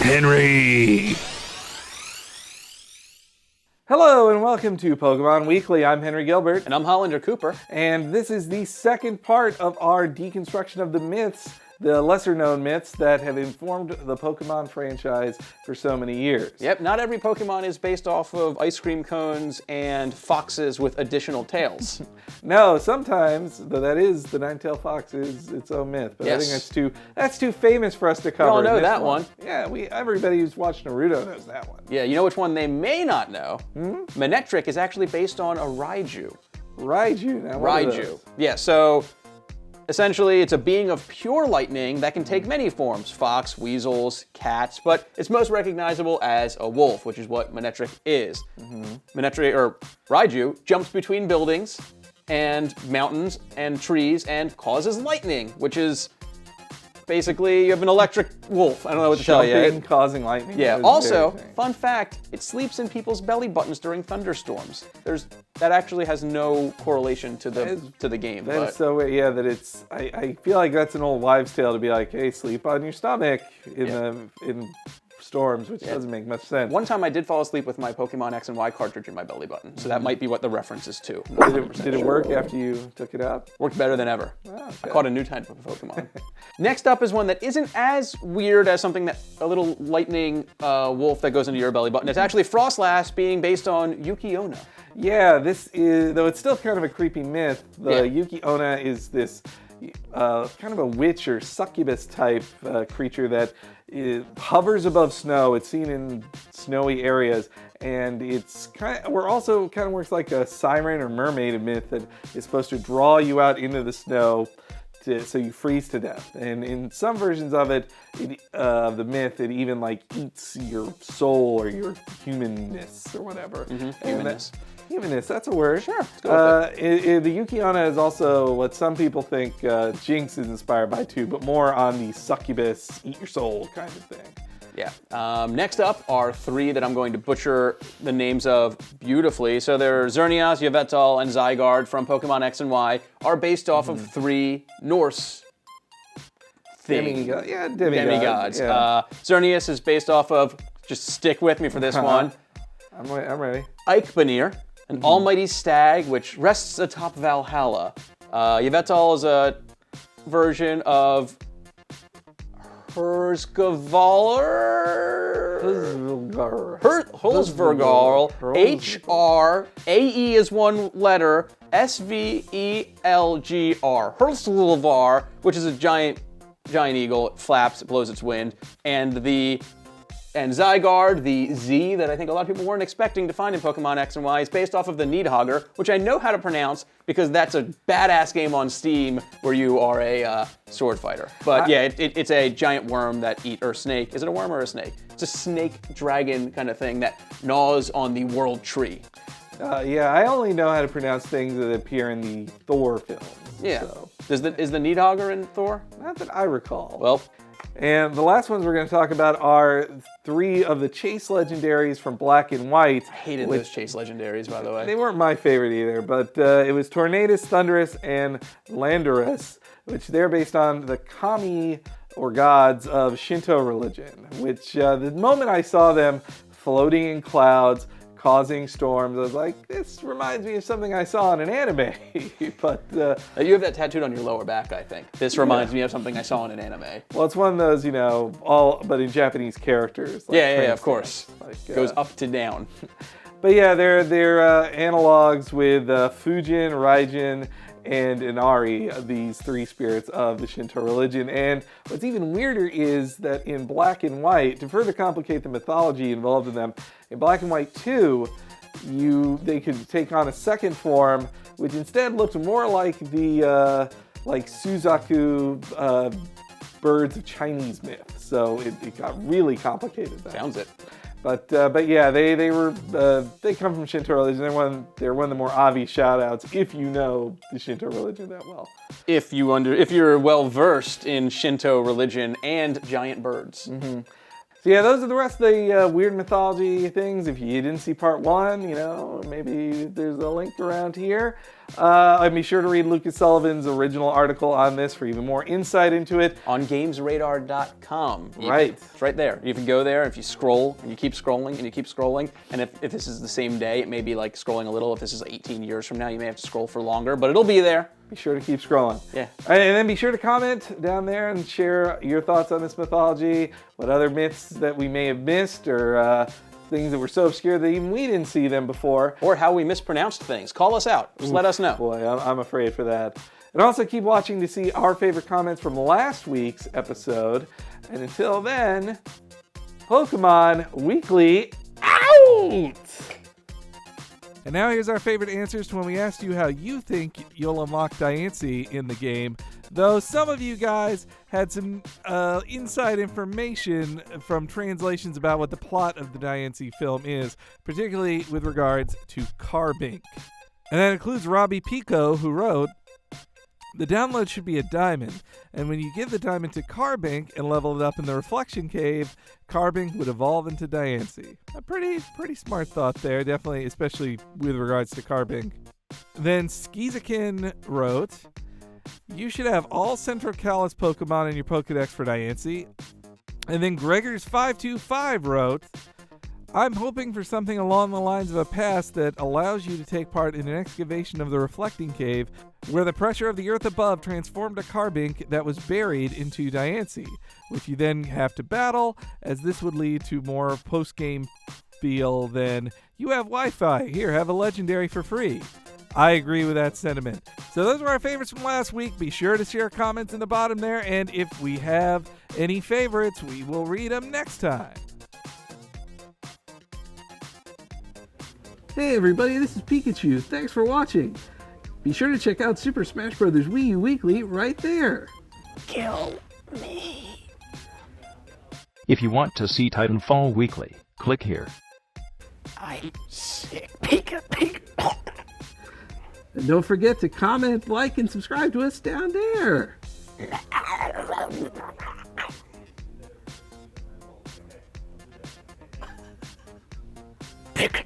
Henry! Hello and welcome to Pokemon Weekly. I'm Henry Gilbert. And I'm Hollander Cooper. And this is the second part of our deconstruction of the myths, the lesser-known myths that have informed the Pokemon franchise for so many years. Yep, not every Pokemon is based off of ice cream cones and foxes with additional tails. No, sometimes, though that is, the nine-tailed fox is its own myth. But yes. I think that's too famous for us to cover. We all know that one. Yeah, everybody who's watched Naruto knows that one. Yeah, you know which one they may not know? Manectric is actually based on a Raiju. Raiju? Now what are those? Yeah, so essentially it's a being of pure lightning that can take many forms. Fox, weasels, cats, but it's most recognizable as a wolf, which is what Manectric is. Manectric, or Raiju, jumps between buildings and mountains and trees and causes lightning, which is basically you have an electric wolf. I don't know what to tell you. Causing lightning. Yeah. Also, fun fact, it sleeps in people's belly buttons during thunderstorms. That actually has no correlation to the game. That is so weird. Yeah, that it's. I feel like that's an old wives' tale to be like, hey, sleep on your stomach in storms, which doesn't make much sense. One time I did fall asleep with my Pokemon X and Y cartridge in my belly button, so that might be what the reference is to. Did it work after you took it out? Worked better than ever. Oh, okay. I caught a new type of Pokemon. Next up is one that isn't as weird as something that a little lightning wolf that goes into your belly button. It's actually Frostlass being based on Yuki Onna. Yeah, this is, though it's still kind of a creepy myth, Yuki Onna is this kind of a witch or succubus type creature that hovers above snow. It's seen in snowy areas, and also kind of works like a siren or mermaid myth that is supposed to draw you out into the snow so you freeze to death. And in some versions of the myth, it even like eats your soul or your humanness or whatever. Humanness, that's a word. Sure, let's go with it. The Yuki Onna is also what some people think Jinx is inspired by too, but more on the succubus, eat your soul kind of thing. Yeah. Next up are three that I'm going to butcher the names of beautifully. So they're Xerneas, Yveltal, and Zygarde from Pokemon X and Y are based off of three Norse demigods. Yeah. Xerneas is based off of, just stick with me for this one, I'm ready. Eikbanir, an almighty stag which rests atop Valhalla. Yveltal is a version of Hrzgavalar. H-R-A-E is one letter, S-V-E-L-G-R. Hrzgavalar, which is a giant eagle. It flaps, it blows its wind. And Zygarde, the Z that I think a lot of people weren't expecting to find in Pokemon X and Y, is based off of the Nidhogger, which I know how to pronounce because that's a badass game on Steam where you are a sword fighter. But it's a giant worm or snake. Is it a worm or a snake? It's a snake dragon kind of thing that gnaws on the world tree. I only know how to pronounce things that appear in the Thor films. Yeah. So. Is the Nidhogger in Thor? Not that I recall. Well. And the last ones we're going to talk about are three of the chase legendaries from Black and White. I hated those chase legendaries, by the way. They weren't my favorite either, but it was Tornadus, Thundurus, and Landorus, which they're based on the kami, or gods, of Shinto religion, which the moment I saw them floating in clouds, causing storms, I was like, this reminds me of something I saw in an anime. But you have that tattooed on your lower back, I think. This reminds me of something I saw in an anime. Well, it's one of those, but in Japanese characters. Like of course. Goes up to down. But yeah, they're analogs with Fujin, Raijin, and Inari, these three spirits of the Shinto religion. And what's even weirder is that in Black and White, to further complicate the mythology involved in them, in Black and White 2, they could take on a second form, which instead looked more like the Suzaku birds of Chinese myth. So it got really complicated. Sounds it. But yeah, they come from Shinto religion. They're one of the more obvious shout-outs if you know the Shinto religion that well. If you're well versed in Shinto religion and giant birds. Mm-hmm. So yeah, those are the rest of the weird mythology things. If you didn't see part one, maybe there's a link around here. And be sure to read Lucas Sullivan's original article on this for even more insight into it. On GamesRadar.com. Right. It's right there. You can go there. If you scroll and you keep scrolling and you keep scrolling, and if this is the same day, it may be like scrolling a little. If this is 18 years from now, you may have to scroll for longer, but it'll be there. Be sure to keep scrolling. Yeah. And then be sure to comment down there and share your thoughts on this mythology, what other myths that we may have missed, or things that were so obscure that even we didn't see them before. Or how we mispronounced things. Call us out. Just let us know. Boy, I'm afraid for that. And also keep watching to see our favorite comments from last week's episode. And until then, Pokemon Weekly out! And now here's our favorite answers to when we asked you how you think you'll unlock Diancie in the game. Though some of you guys had some inside information from translations about what the plot of the Diancie film is, particularly with regards to Carbink. And that includes Robbie Pico, who wrote, "The download should be a diamond, and when you give the diamond to Carbink and level it up in the Reflection Cave, Carbink would evolve into Diancie." A pretty smart thought there, definitely, especially with regards to Carbink. Then Skeezakin wrote, "You should have all Central Kalos Pokemon in your Pokedex for Diancie." And then Gregors525 wrote, "I'm hoping for something along the lines of a pass that allows you to take part in an excavation of the Reflecting Cave where the pressure of the earth above transformed a Carbink that was buried into Diancie, which you then have to battle, as this would lead to more post-game feel than, you have Wi-Fi, here, have a legendary for free." I agree with that sentiment. So those were our favorites from last week. Be sure to share comments in the bottom there, and if we have any favorites, we will read them next time. Hey everybody, this is Pikachu. Thanks for watching. Be sure to check out Super Smash Bros. Wii U Weekly right there. Kill me. If you want to see Titanfall Weekly, click here. I'm sick. Pika. And don't forget to comment, like, and subscribe to us down there. Pika.